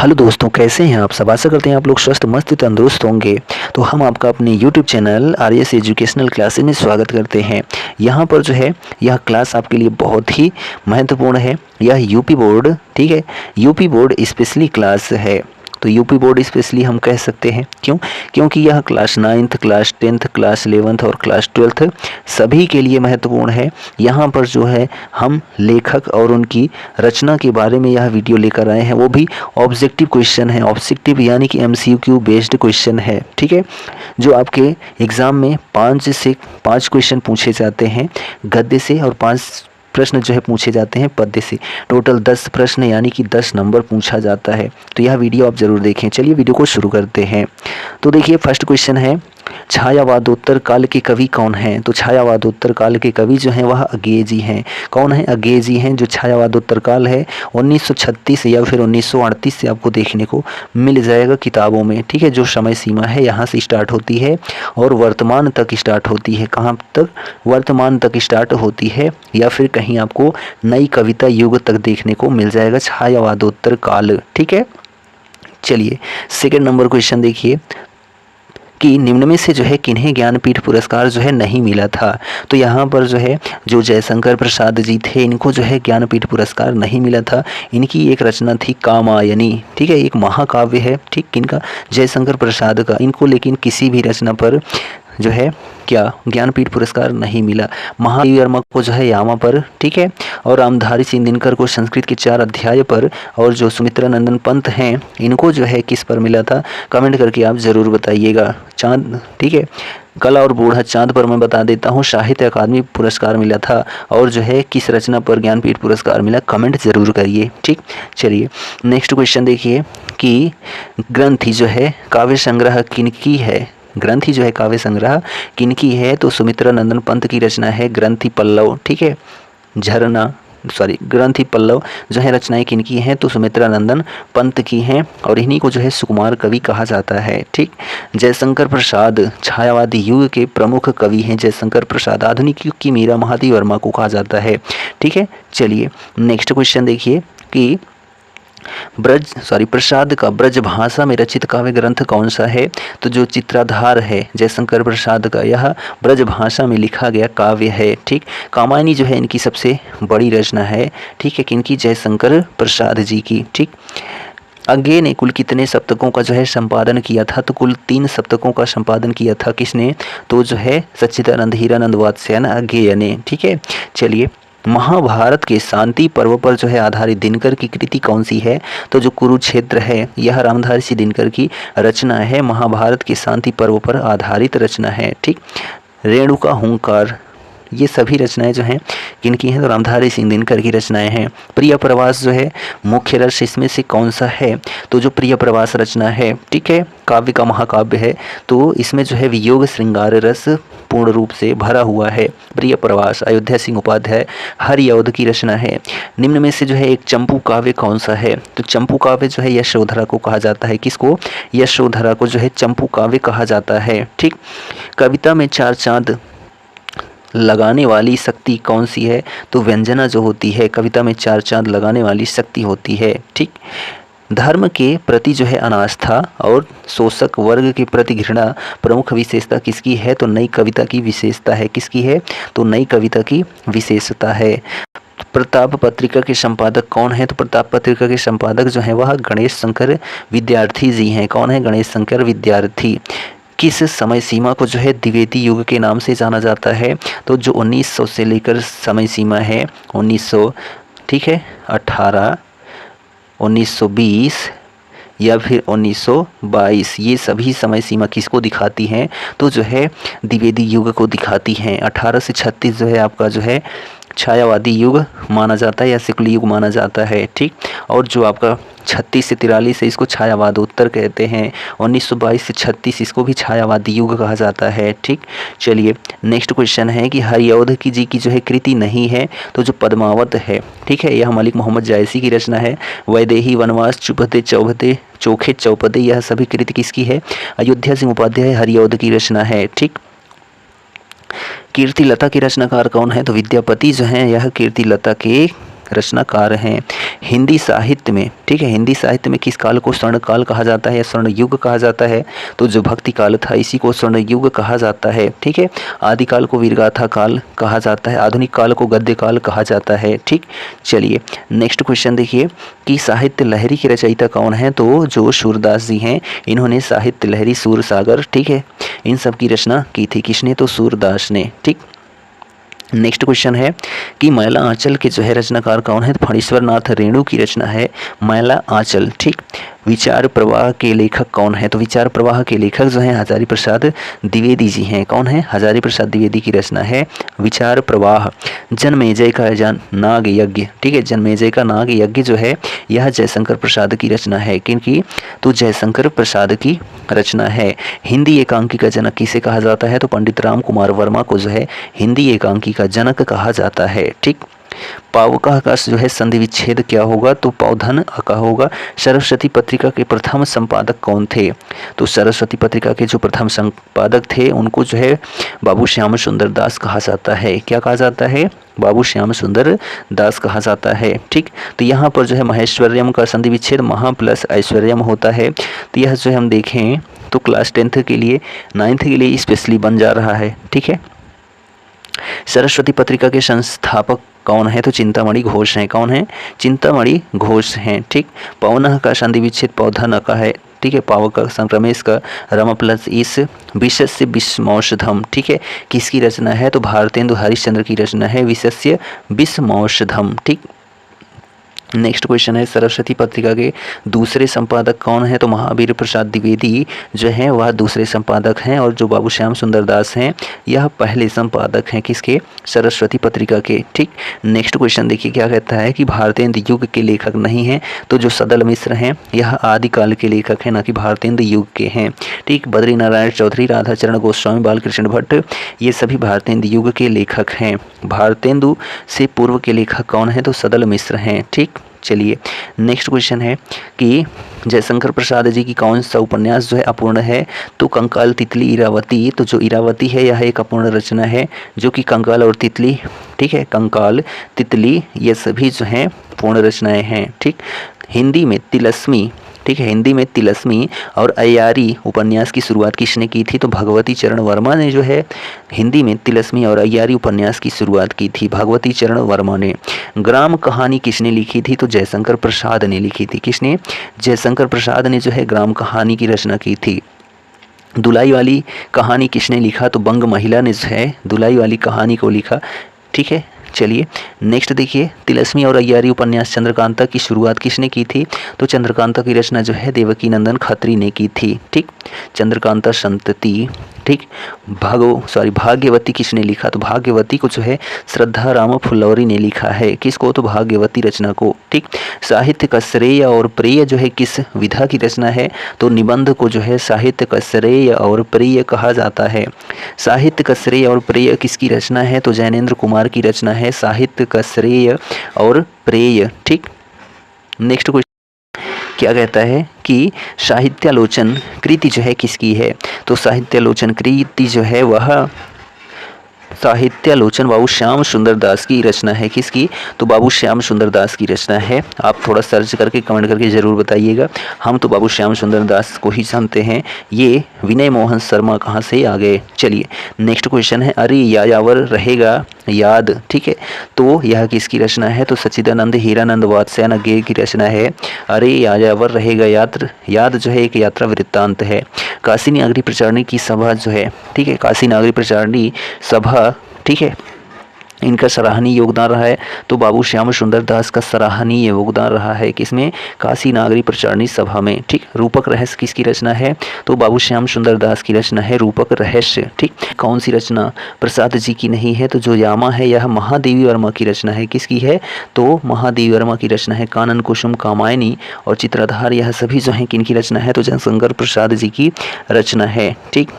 Hello दोस्तों, कैसे हैं आप सब। आशा करते हैं आप लोग स्वस्थ मस्त तंदुरुस्त होंगे। तो हम आपका अपने YouTube channel RS educational classes में स्वागत करते हैं। यहाँ पर जो है यह क्लास आपके लिए बहुत ही महत्वपूर्ण है। यह यूपी बोर्ड, ठीक है, यूपी बोर्ड स्पेशली क्लास है। तो यूपी बोर्ड स्पेशली हम कह सकते हैं, क्यों? क्योंकि यह class 9th, class 10th, class 11th और क्लास 12th सभी के लिए महत्वपूर्ण है। यहाँ पर जो है हम लेखक और उनकी रचना के बारे में यह वीडियो लेकर आए हैं, वो भी ऑब्जेक्टिव क्वेश्चन है। ऑब्जेक्टिव यानी कि MCQ बेस्ड क्वेश्चन है, ठीक है, जो आपके एग्ज़ाम में 5 से 5 क्वेश्चन पूछे जाते हैं गद्य से और 5 प्रश्न जो है पूछे जाते हैं पद्य से। टोटल 10 प्रश्न यानी कि 10 नंबर पूछा जाता है। तो यह वीडियो आप ज़रूर देखें। चलिए वीडियो को शुरू करते हैं। तो देखिए फर्स्ट क्वेश्चन है, छायावादोत्तर काल के कवि कौन हैं? तो छायावादोत्तर काल के कवि जो हैं वह अज्ञेय जी हैं। कौन है? अज्ञेय जी हैं। जो छायावादोत्तर काल है 1936 या फिर 1938 से आपको देखने को मिल जाएगा किताबों में, ठीक है। जो समय सीमा है यहाँ से स्टार्ट होती है और वर्तमान तक स्टार्ट होती है। कहाँ तक? वर्तमान तक स्टार्ट होती है, या फिर कहीं आपको नई कविता युग तक देखने को मिल जाएगा छायावादोत्तर काल, ठीक है। चलिए सेकेंड नंबर क्वेश्चन देखिए कि निम्न में से जो है किन्हें ज्ञानपीठ पुरस्कार जो है नहीं मिला था? तो यहाँ पर जो है जो जयशंकर प्रसाद जी थे, इनको जो है ज्ञानपीठ पुरस्कार नहीं मिला था। इनकी एक रचना थी कामायनी, ठीक है, एक महाकाव्य है, ठीक, किनका? जयशंकर प्रसाद का। इनको लेकिन किसी भी रचना पर जो है क्या ज्ञानपीठ पुरस्कार नहीं मिला। महादेवी वर्मा को जो है यामा पर, ठीक है, और रामधारी सिंह दिनकर को संस्कृत के 4 अध्याय पर, और जो सुमित्रा नंदन पंत हैं इनको जो है किस पर मिला था? कमेंट करके आप ज़रूर बताइएगा। चांद, ठीक है, कला और बूढ़ा चांद पर मैं बता देता हूँ साहित्य अकादमी पुरस्कार मिला था। और जो है किस रचना पर ज्ञानपीठ पुरस्कार मिला, कमेंट ज़रूर करिए, ठीक। चलिए नेक्स्ट क्वेश्चन देखिए कि ग्रंथि जो है काव्य संग्रह किनकी है? ग्रंथि जो है काव्य संग्रह किनकी है? तो सुमित्रा नंदन पंत की रचना है ग्रंथि पल्लव, ठीक है। ग्रंथि पल्लव जो है रचनाएं किनकी हैं? तो सुमित्रा नंदन पंत की हैं, और इन्हीं को जो है सुकुमार कवि कहा जाता है, ठीक। जयशंकर प्रसाद छायावादी युग के प्रमुख कवि हैं। जयशंकर प्रसाद आधुनिक युग की मीरा महादेवी वर्मा को कहा जाता है, ठीक है। चलिए नेक्स्ट क्वेश्चन देखिए कि प्रसाद का ब्रज भाषा में रचित काव्य ग्रंथ कौन सा है? तो जो चित्राधार है जयशंकर प्रसाद का, यह ब्रज भाषा में लिखा गया काव्य है, ठीक। कामायनी जो है इनकी सबसे बड़ी रचना है, ठीक है, किनकी? जयशंकर प्रसाद जी की, ठीक। अज्ञेय ने कुल कितने सप्तकों का जो है संपादन किया था? तो कुल 3 सप्तकों का संपादन किया था। किसने? तो जो है सच्चिदानंद हीरानंद वात्स्यायन अज्ञेय ने, ठीक है। चलिए महाभारत के शांति पर्व पर जो है आधारित दिनकर की कृति कौन सी है? तो जो कुरुक्षेत्र है यह रामधारी सिंह दिनकर की रचना है। महाभारत के शांति पर्व पर आधारित रचना है, ठीक। रेणुका हुंकार, ये सभी रचनाएं जो हैं किनकी हैं? तो रामधारी सिंह दिनकर की रचनाएं हैं। प्रिय प्रवास जो है मुख्य रस इसमें से कौन सा है? तो जो प्रिय प्रवास रचना है, ठीक है, काव्य का महाकाव्य है, तो इसमें जो है वियोग श्रृंगार रस पूर्ण रूप से भरा हुआ है। प्रिय प्रवास अयोध्या सिंह उपाध्याय हरिऔध की रचना है। निम्न में से जो है एक चंपू काव्य कौन सा है? तो चंपू काव्य जो है यशोधरा को कहा जाता है। किसको? यशोधरा को जो है चंपू काव्य कहा जाता है, ठीक। कविता में 4 चांद लगाने वाली शक्ति कौन सी है? तो व्यंजना जो होती है कविता में 4 चांद लगाने वाली शक्ति होती है, ठीक। धर्म के प्रति जो है अनास्था और शोषक वर्ग के प्रति घृणा प्रमुख विशेषता किसकी है? तो नई कविता की विशेषता है। किसकी है? तो नई कविता की विशेषता है। प्रताप पत्रिका के संपादक कौन है? तो प्रताप पत्रिका के संपादक जो है वह गणेश शंकर विद्यार्थी जी हैं। कौन है? गणेश शंकर विद्यार्थी। किस समय सीमा को जो है द्विवेदी युग के नाम से जाना जाता है? तो जो 1900 से लेकर समय सीमा है 1900, ठीक है, 18, 1920 या फिर 1922, ये सभी समय सीमा किसको दिखाती हैं? तो जो है द्विवेदी युग को दिखाती हैं। 18 से 36 जो है आपका जो है छायावादी युग माना जाता है या शुक्ल युग माना जाता है, ठीक। और जो आपका 36 से 43 है इसको छायावादोत्तर कहते हैं। 1922 से 36 इसको भी छायावादी युग कहा जाता है, ठीक। चलिए नेक्स्ट क्वेश्चन है कि हरिऔध की जी की जो है कृति नहीं है, तो जो पद्मावत है, ठीक है, यह मलिक मोहम्मद जायसी की रचना है। वैदेही वनवास चुपते चौभते चोखे चौपदे, यह सभी कृति किसकी है? अयोध्या सिंह उपाध्याय हरिऔध की रचना है, ठीक। कीर्ति लता की रचनाकार कौन है? तो विद्यापति जो हैं यह कीर्ति लता के रचनाकार हैं। हिंदी साहित्य में, ठीक है, हिंदी साहित्य में किस काल को स्वर्ण काल कहा जाता है या स्वर्ण युग कहा जाता है? तो जो भक्ति काल था इसी को स्वर्ण युग कहा जाता है। ठीक है, आदिकाल को वीरगाथा काल कहा जाता है, आधुनिक काल को गद्य काल कहा जाता है। ठीक, चलिए नेक्स्ट क्वेश्चन देखिए कि साहित्य लहरी के रचयिता कौन है? तो जो सूरदास जी हैं, इन्होंने साहित्य लहरी, सूरसागर, ठीक है, इन सब की रचना की थी। किसने? तो सूरदास ने। ठीक, नेक्स्ट क्वेश्चन है कि मैला आंचल के जो है रचनाकार कौन है? तो फणीश्वर नाथ रेणु की रचना है मैला आंचल। ठीक, विचार प्रवाह के लेखक कौन है? तो विचार प्रवाह के लेखक जो हैं हजारी प्रसाद द्विवेदी जी हैं। कौन है? हजारी प्रसाद द्विवेदी की रचना है विचार प्रवाह। जन्मेजय का नाग यज्ञ, ठीक है, जन्मेजय का नाग यज्ञ जो है यह जयशंकर प्रसाद की रचना है। किनकी? तो जयशंकर प्रसाद की रचना है। हिंदी एकांकी का जनक किसे कहा जाता है? तो पंडित राम कुमार वर्मा को जो है हिंदी एकांकी का जनक कहा जाता है। ठीक, पावका का जो है संधि विच्छेद क्या होगा? तो पौधन का होगा। सरस्वती पत्रिका के प्रथम संपादक कौन थे? तो सरस्वती पत्रिका के जो प्रथम संपादक थे उनको जो है बाबू श्याम सुंदर दास कहा जाता है। क्या कहा जाता है? बाबू श्याम सुंदर दास कहा जाता है। ठीक, तो यहाँ पर जो है महेश्वर्यम का संधि विच्छेद महा प्लस ऐश्वर्यम होता है। तो यह जो है हम देखें तो क्लास 10th के लिए, 9th के लिए स्पेशली बन जा रहा है। ठीक है, सरस्वती पत्रिका के संस्थापक कौन है? तो चिंतामणि घोष हैं। कौन है? चिंतामणि घोष हैं। ठीक, पवन का संधि विच्छेद पौधन का है। ठीक है, पावक का संक्रमेश का रम प्लस इस विशस्य विषमौषधम। ठीक है, किसकी रचना है? तो भारतेंदु हरिश्चंद्र की रचना है विशस्य विषमौषधम। ठीक, नेक्स्ट क्वेश्चन है सरस्वती पत्रिका के दूसरे संपादक कौन है? तो महावीर प्रसाद द्विवेदी जो हैं वह दूसरे संपादक हैं और जो बाबू श्याम सुंदर दास हैं यह पहले संपादक हैं। किसके? सरस्वती पत्रिका के। ठीक, नेक्स्ट क्वेश्चन देखिए क्या कहता है कि भारतेंदु युग के लेखक नहीं हैं। तो जो सदल मिश्र हैं यह आदिकाल के लेखक हैं, न कि भारतेंदु युग के हैं। ठीक, बद्री नारायण चौधरी, राधाचरण गोस्वामी, बालकृष्ण भट्ट ये सभी भारतेंदु युग के लेखक हैं। भारतेंदु से पूर्व के लेखक कौन है? तो सदल मिश्र हैं। ठीक, चलिए नेक्स्ट क्वेश्चन है कि जयशंकर प्रसाद जी की कौन सा उपन्यास जो है अपूर्ण है? तो कंकाल, तितली, इरावती। तो जो इरावती है यह एक अपूर्ण रचना है, जो कि कंकाल और तितली, ठीक है, कंकाल, तितली ये सभी जो हैं पूर्ण रचनाएं हैं। ठीक, हिंदी में तिलस्मी, ठीक है, हिंदी में तिलस्मी और अय्यारी उपन्यास की शुरुआत किसने की थी? तो भगवती चरण वर्मा ने जो है हिंदी में तिलस्मी और अय्यारी उपन्यास की शुरुआत की थी, भगवती चरण वर्मा ने। ग्राम कहानी किसने लिखी थी? तो जयशंकर प्रसाद ने लिखी थी। किसने? जयशंकर प्रसाद ने जो है ग्राम कहानी की रचना की थी। दुलाई वाली कहानी किसने लिखा? तो बंग महिला ने जो है दुलाई वाली कहानी को लिखा। ठीक है, चलिए नेक्स्ट देखिए तिलस्मी और अय्यारी उपन्यास चंद्रकांता की शुरुआत किसने की थी? तो चंद्रकांता की रचना जो है देवकी नंदन खत्री ने की थी। ठीक, चंद्रकांता संतति। ठीक, भाग्यवती किसने लिखा? तो भाग्यवती को जो है श्रद्धा राम फुल्लौरी ने लिखा है। किसको? तो भाग्यवती रचना को। ठीक, साहित्य का श्रेय और प्रिय जो है किस विधा की रचना है? तो निबंध को जो है साहित्य का श्रेय और प्रिय कहा जाता है। साहित्य का श्रेय और प्रिय किसकी रचना है? तो जैनेन्द्र कुमार की रचना है साहित्य का श्रेय और प्रेय। ठीक, नेक्स्ट क्वेश्चन क्या कहता है कि साहित्यालोचन कृति जो है किसकी है? तो साहित्यालोचन कृति जो है वह साहित्यालोचन बाबू श्याम सुंदर दास की रचना है। किसकी? तो बाबू श्याम सुंदर दास की रचना है। आप थोड़ा सर्च करके कमेंट करके ज़रूर बताइएगा। हम तो बाबू श्याम सुंदर दास को ही जानते हैं, ये विनय मोहन शर्मा कहाँ से आ गए। चलिए नेक्स्ट क्वेश्चन है अरे यायावर रहेगा याद। ठीक है, तो यह किसकी रचना है? तो सच्चिदानंद हीरानंद वात्स्यायन गे की रचना है अरे यायावर रहेगा याद जो है एक यात्रा वृत्तांत है। काशी नागरी प्रचारणी की सभा जो है, ठीक है, काशी नागरी प्रचारणी सभा, ठीक है, इनका सराहनीय योगदान रहा है। तो बाबू श्याम सुंदर दास का सराहनीय योगदान रहा है किसमें? काशी नागरी प्रचारणी सभा में। ठीक, रूपक रहस्य किसकी रचना है? तो बाबू श्याम सुंदर दास की रचना है रूपक रहस्य। ठीक, कौन सी रचना प्रसाद जी की नहीं है? तो जो यामा है यह महादेवी वर्मा की रचना है। किसकी है? तो महादेवी वर्मा की रचना है। कानन कुसुम, कामायनी और चित्रधार यह सभी जो हैं किनकी रचना है? तो जयशंकर प्रसाद जी की रचना है। ठीक,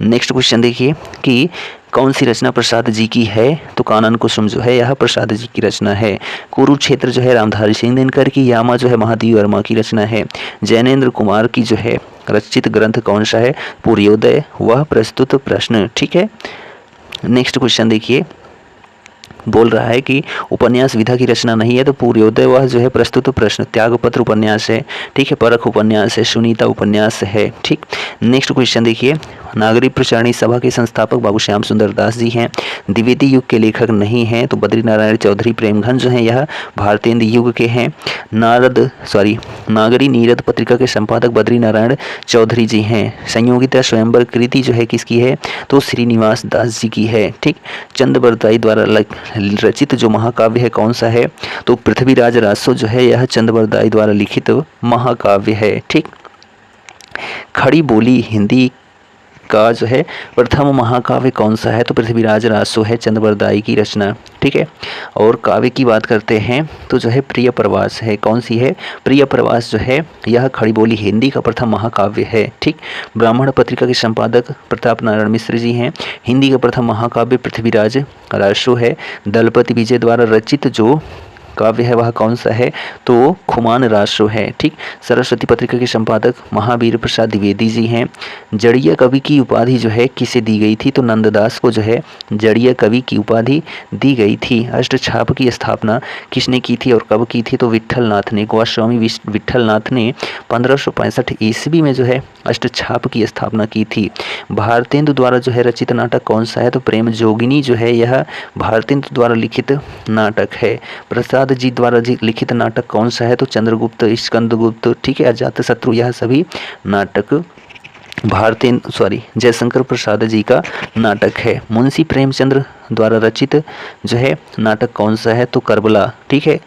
नेक्स्ट क्वेश्चन देखिए कि कौन सी रचना प्रसाद जी की है? तो कानन कुसुम जो है यह प्रसाद जी की रचना है। कुरुक्षेत्र जो है रामधारी सिंह दिनकर की, यामा जो है महादेवी वर्मा की रचना है। जैनेन्द्र कुमार की जो है रचित ग्रंथ कौन सा है? पूर्वोदय वह प्रस्तुत प्रश्न। ठीक है, नेक्स्ट क्वेश्चन देखिए बोल रहा है कि उपन्यास विधा की रचना नहीं है, तो पूर्वोदय वह जो है प्रस्तुत प्रश्न त्यागपत्र उपन्यास है, ठीक है, परख उपन्यास है, सुनीता उपन्यास है, ठीक। नेक्स्ट क्वेश्चन देखिए, नागरिक प्रचारणी सभा के संस्थापक बाबू श्याम सुंदर दास जी हैं, द्विवेदी युग के लेखक नहीं हैं, तो बद्रीनारायण चौधरी प्रेमघन जो हैं यह भारतेंदु युग के हैं। नागरी नीरद पत्रिका के संपादक बद्रीनारायण चौधरी जी हैं। संयोगिता स्वयंवर कृति जो है किसकी है, तो श्रीनिवास दास जी की है, ठीक। चंद बरदाई द्वारा रचित जो महाकाव्य है कौन सा है, तो पृथ्वीराज रासो जो है यह चंद बरदाई द्वारा लिखित महाकाव्य है, ठीक। खड़ी बोली हिंदी का जो है प्रथम महाकाव्य कौन सा है, तो पृथ्वीराज रासो है, चंद बरदाई की रचना, ठीक है। और काव्य की बात करते हैं तो जो है प्रिय प्रवास है, कौन सी है, प्रिय प्रवास जो है यह खड़ी बोली हिंदी का प्रथम महाकाव्य है, ठीक। ब्राह्मण पत्रिका के संपादक प्रताप नारायण मिश्र जी हैं। हिंदी का प्रथम महाकाव्य पृथ्वीराज रासो है। दलपति विजय द्वारा रचित जो काव्य है वह कौन सा है, तो खुमान रासो है, ठीक। सरस्वती पत्रिका के संपादक महावीर प्रसाद द्विवेदी जी हैं। जड़िया कवि की उपाधि जो है किसे दी गई थी, तो नंददास को जो है जड़िया कवि की उपाधि दी गई थी। अष्टछाप की स्थापना किसने की थी और कब की थी, तो विट्ठलनाथ ने, गोस्वामी विट्ठलनाथ ने 1565 ईस्वी में जो है अष्टछाप की स्थापना की थी। भारतेंदु द्वारा जो है रचित नाटक कौन सा है, तो प्रेम जोगिनी जो है यह भारतेंदु द्वारा लिखित नाटक है। प्रसाद जी द्वारा लिखित नाटक कौन सा है, तो चंद्रगुप्त, स्कंदगुप्त, ठीक है, अजातशत्रु, यह सभी नाटक जयशंकर प्रसाद जी का नाटक है। मुंशी प्रेमचंद्र द्वारा रचित जो है नाटक कौन सा है, तो करबला, ठीक है।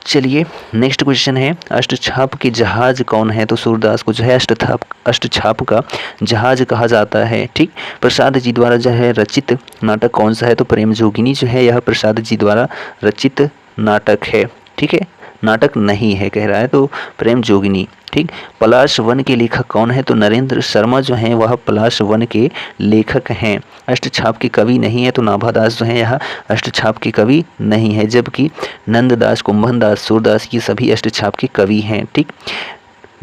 चलिए नेक्स्ट क्वेश्चन है, अष्टछाप के जहाज कौन है, तो सूरदास को जो है अष्टछाप का जहाज कहा जाता है, ठीक। प्रसाद जी द्वारा जो है रचित नाटक कौन सा है, तो प्रेम जोगिनी जो है यह प्रसाद जी द्वारा रचित नाटक है, ठीक है, नाटक नहीं है कह रहा है, तो प्रेम जोगिनी, ठीक। पलाश वन के लेखक कौन है, तो नरेंद्र शर्मा जो हैं वह पलाश वन के लेखक हैं। अष्टछाप के कवि नहीं है, तो नाभादास जो हैं यह अष्टछाप के कवि नहीं है, जबकि नंददास, कुंभनदास, सूरदास ये सभी अष्टछाप के कवि हैं, ठीक।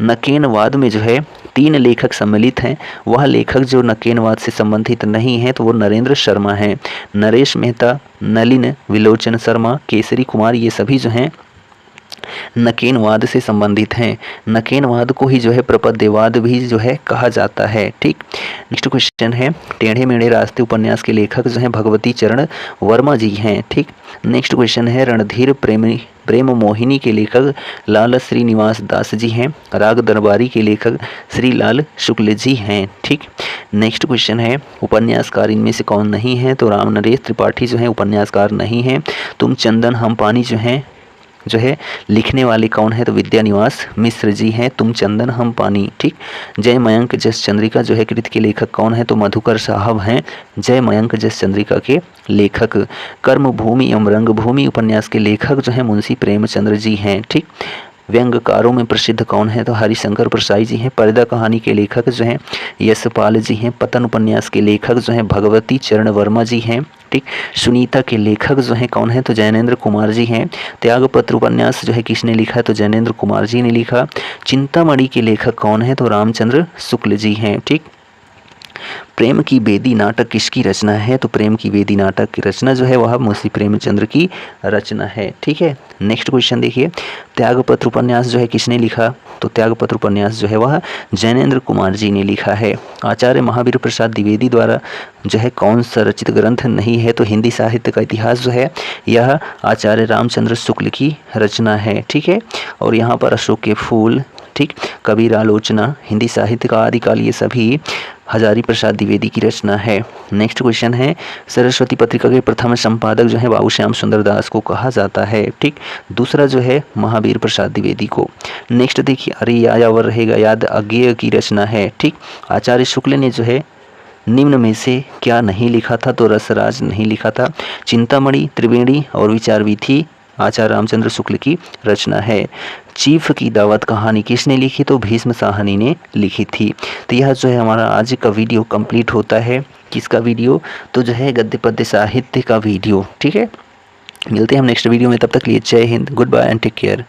नकेनवाद में जो है 3 लेखक सम्मिलित हैं, वह लेखक जो नकेनवाद से संबंधित नहीं है तो वो नरेंद्र शर्मा हैं। नरेश मेहता, नलिन विलोचन शर्मा, केसरी कुमार, ये सभी जो हैं नकेनवाद से संबंधित हैं। नकेनवाद को ही जो है प्रपद्यवाद भी जो है कहा जाता है, ठीक। नेक्स्ट क्वेश्चन है, टेढ़े मेढ़े रास्ते उपन्यास के लेखक जो हैं भगवती चरण वर्मा जी हैं, ठीक। नेक्स्ट क्वेश्चन है, रणधीर प्रेम मोहिनी के लेखक लाल श्रीनिवास दास जी हैं। राग दरबारी के लेखक श्री लाल शुक्ल जी हैं, ठीक। नेक्स्ट क्वेश्चन है, उपन्यासकार इनमें से कौन नहीं है, तो राम नरेश त्रिपाठी जो है उपन्यासकार नहीं हैं। तुम चंदन हम पानी जो है लिखने वाले कौन है, तो विद्यानिवास मिश्र जी हैं। तुम चंदन हम पानी, ठीक। जय मयंक जस चंद्रिका जो है कृति के लेखक कौन है, तो मधुकर साहब हैं जय मयंक जस चंद्रिका के लेखक। कर्म भूमि एवं रंग भूमि उपन्यास के लेखक जो है मुंशी प्रेमचंद्र जी हैं, ठीक। व्यंग्यकारों में प्रसिद्ध कौन है, तो हरिशंकर प्रसाई जी हैं। पर्दा कहानी के लेखक जो हैं यशपाल जी हैं। पतन उपन्यास के लेखक जो हैं भगवती चरण वर्मा जी हैं, ठीक। सुनीता के लेखक जो हैं कौन है, तो जैनेन्द्र कुमार जी हैं। त्यागपत्र उपन्यास जो है किसने लिखा, तो जैनेन्द्र कुमार जी ने लिखा। चिंतामणि के लेखक कौन है, तो रामचंद्र शुक्ल जी हैं, ठीक। प्रेम की बेदी नाटक किसकी रचना है, तो प्रेम की बेदी नाटक की रचना जो है वह मुंशी प्रेमचंद्र की रचना है, ठीक है। नेक्स्ट क्वेश्चन देखिए, त्यागपत्र उपन्यास जो है किसने लिखा, तो त्यागपत्र उपन्यास जो है वह जैनेन्द्र कुमार जी ने लिखा है। आचार्य महावीर प्रसाद द्विवेदी द्वारा जो है कौन सा रचित ग्रंथ नहीं है, तो हिंदी साहित्य का इतिहास जो है यह आचार्य रामचंद्र शुक्ल की रचना है, ठीक है। और यहाँ पर अशोक के फूल, ठीक, कबीर आलोचना, हिंदी साहित्य का आदिकाल, ये सभी हजारी प्रसाद द्विवेदी की रचना है। नेक्स्ट क्वेश्चन है, सरस्वती पत्रिका के प्रथम संपादक जो है बाबू श्याम सुंदर दास को कहा जाता है, ठीक। दूसरा जो है महावीर प्रसाद द्विवेदी को। नेक्स्ट देखिए, अरे यायावर रहेगा याद अज्ञेय की रचना है, ठीक। आचार्य शुक्ल ने जो है निम्न में से क्या नहीं लिखा था, तो रसराज नहीं लिखा था। चिंतामणि, त्रिवेणी और विचार विधि आचार्य रामचंद्र शुक्ल की रचना है। चीफ की दावत कहानी किसने लिखी, तो भीष्म साहनी ने लिखी थी। तो यह जो है हमारा आज का वीडियो कंप्लीट होता है। किसका वीडियो, तो जो है गद्य पद्य साहित्य का वीडियो, ठीक है। मिलते हैं हम नेक्स्ट वीडियो में, तब तक लिए जय हिंद, goodbye and take care.